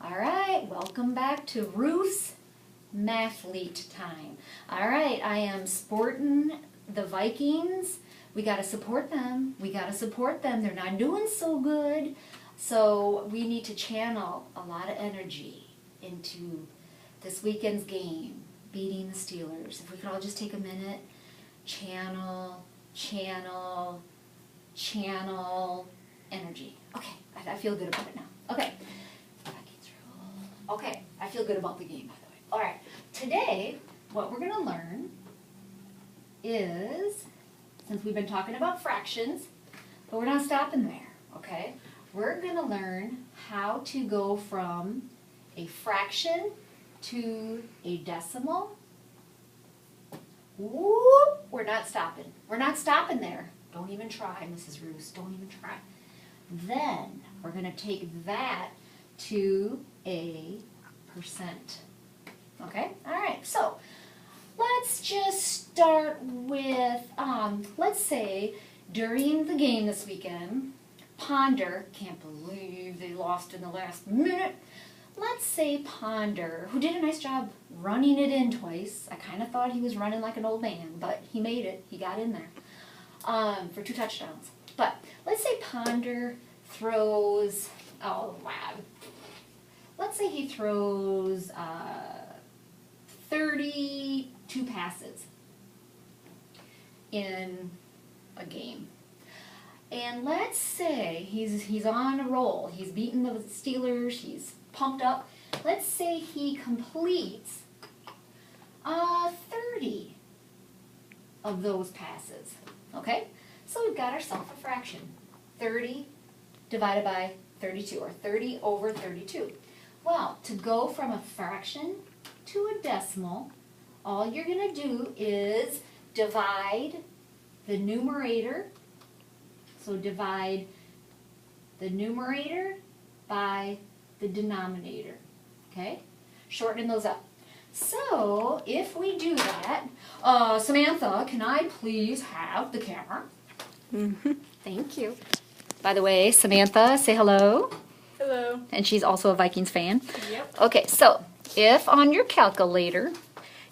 All right, welcome back to Ruth's Mathlete Time. All right, I am sporting the Vikings. We got to support them. We got to support them. They're not doing so good. So we need to channel a lot of energy into this weekend's game, beating the Steelers. If we could all just take a minute, channel energy. Okay, I feel good about it now. Okay. Okay, I feel good about the game, by the way. All right, today, what we're going to learn is, since we've been talking about fractions, but we're not stopping there, okay? We're going to learn how to go from a fraction to a decimal. Whoop, we're not stopping. We're not stopping there. Don't even try, Mrs. Roos, don't even try. Then, we're going to take that to a percent. Okay? All right. So, let's just start with, let's say during the game this weekend, Ponder, can't believe they lost in the last minute. Let's say Ponder, who did a nice job running it in twice. I kind of thought he was running like an old man, but he made it. He got in there for 2 touchdowns. But let's say Ponder throws, oh wow, let's say he throws 32 passes in a game. And let's say he's on a roll. He's beaten the Steelers. He's pumped up. Let's say he completes 30 of those passes. Okay? So we've got ourselves a fraction. 30 divided by 32, or 30 over 32. Well, to go from a fraction to a decimal, all you're going to do is divide the numerator. So divide the numerator by the denominator. Okay? Shortening those up. So, if we do that, Samantha, can I please have the camera? Mm-hmm. Thank you. By the way, Samantha, say hello. Hello. And she's also a Vikings fan. Yep. Okay, so if on your calculator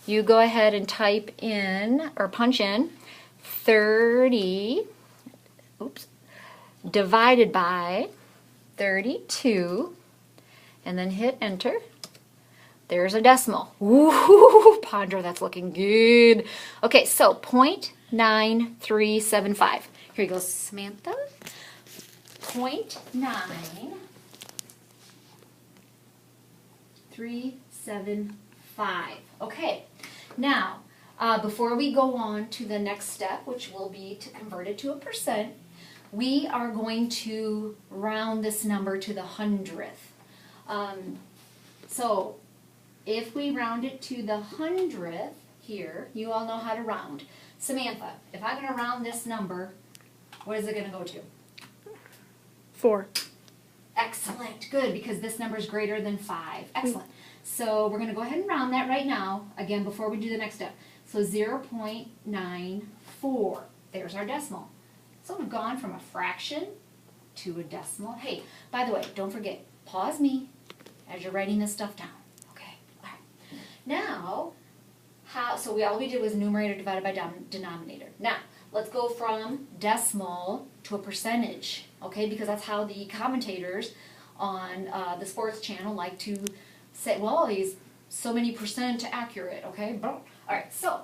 you go ahead and type in or punch in 30 divided by 32 and then hit enter, there's a decimal. Ooh, Ponder, that's looking good. Okay, so 0.9375. Here you go, Samantha. 0.9375. Okay, now, before we go on to the next step, which will be to convert it to a percent, we are going to round this number to the 100th. So, if we round it to the 100th here, you all know how to round. Samantha, if I'm going to round this number, what is it going to go to? 4. Excellent. Good, because this number is greater than 5. Excellent. So we're going to go ahead and round that right now, again, before we do the next step. So 0.94. There's our decimal. So we've gone from a fraction to a decimal. Hey, by the way, don't forget, pause me as you're writing this stuff down. Okay? All right. Now, so all we did was numerator divided by denominator. Now, let's go from decimal to a percentage, okay? Because that's how the commentators on the sports channel like to say, well, he's so many percent accurate, okay? All right, so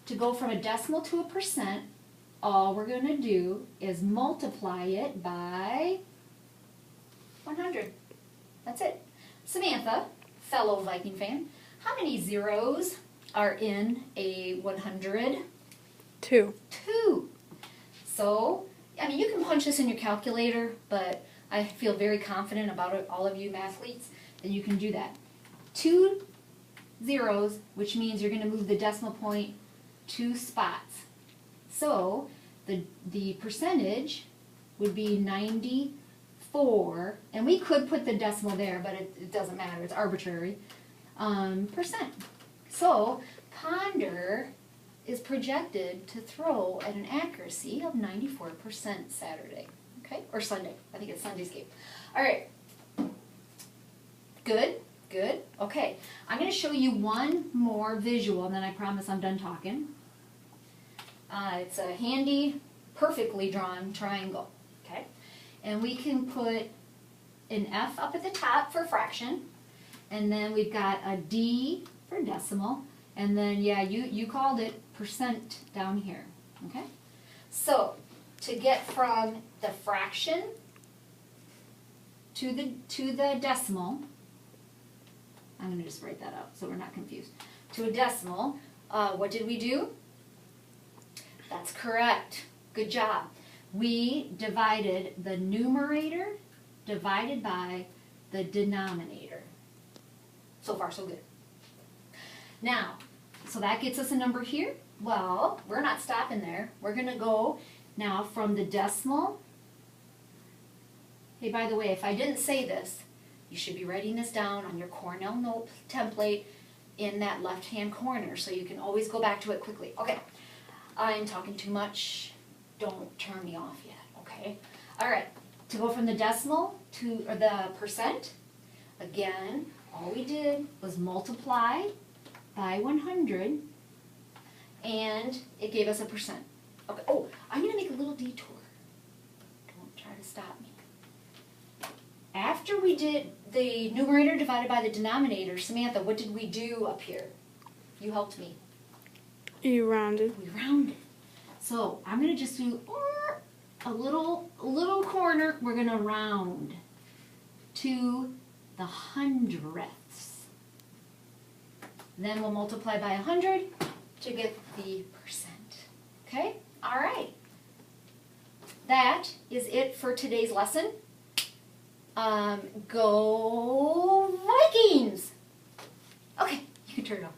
to go from a decimal to a percent, all we're going to do is multiply it by 100. That's it. Samantha, fellow Viking fan, how many zeros are in a 100? 2. 2. So, I mean, you can punch this in your calculator, but I feel very confident about it, all of you mathletes, that you can do that. 2 zeros, which means you're going to move the decimal point 2 spots. So, the percentage would be 94, and we could put the decimal there, but it doesn't matter, it's arbitrary, percent. So, Ponder is projected to throw at an accuracy of 94% Saturday, okay? Or Sunday. I think it's Sunday's game. All right. Okay, I'm going to show you one more visual, and then I promise I'm done talking. It's a handy, perfectly drawn triangle, okay? And we can put an F up at the top for fraction, and then we've got a D for decimal, and then, yeah, you called it percent down here, okay? So, to get from the fraction to the decimal, I'm going to just write that out so we're not confused. To a decimal, what did we do? That's correct. Good job. We divided the numerator divided by the denominator. So far, so good. Now, so that gets us a number here. Well, we're not stopping there. We're going to go now from the decimal. Hey, by the way, if I didn't say this, you should be writing this down on your Cornell note template in that left-hand corner so you can always go back to it quickly. Okay, I'm talking too much. Don't turn me off yet, okay? All right, to go from the decimal to the percent, again, all we did was multiply by 100, and it gave us a percent. Okay. Oh, I'm going to make a little detour. Don't try to stop me. After we did the numerator divided by the denominator, Samantha, what did we do up here? You helped me. You rounded. We rounded. So I'm going to just do a little corner. We're going to round to the hundredths. Then we'll multiply by 100 to get the percent. Okay? All right. That is it for today's lesson. Go Vikings! Okay, you can turn it off.